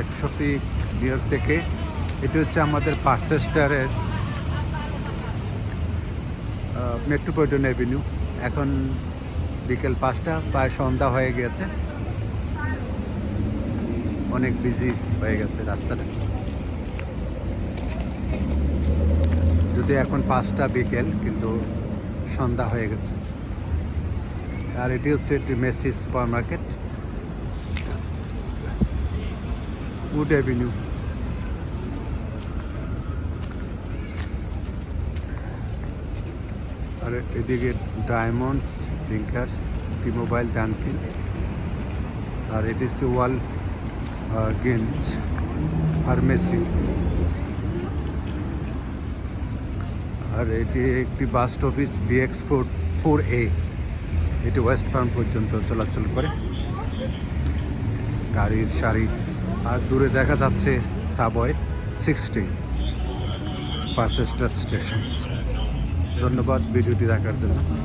Exotic new York থেকে। এটি হচ্ছে আমাদের পার্চেস্টারের মেট্রোপলিটন অ্যাভিনিউ। এখন বিকেল 5টা, প্রায় সন্ধ্যা হয়ে গেছে, অনেক বিজি হয়ে গেছে রাস্তাটা। যদি এখন 5টা বিকেল, কিন্তু সন্ধ্যা হয়ে গেছে। আর এটি হচ্ছে একটি Macy's super market, wood avenue. আর এদিকে ডায়মন্ডস, লিঙ্কার্স, টি মোবাইল, ডানকিন। আর এটি হচ্ছে ওয়াল গেঞ্জ, ফার্মেসি। আর এটি একটি বাস অফিস, BX4A। এটি ওয়েস্ট পার্ম পর্যন্ত চলাচল করে গাড়ির সারি। আর দূরে দেখা যাচ্ছে সাবওয়ে 60 পার্চেস্টার স্টেশন। ধন্যবাদ ভিডিওটি দেখার জন্য।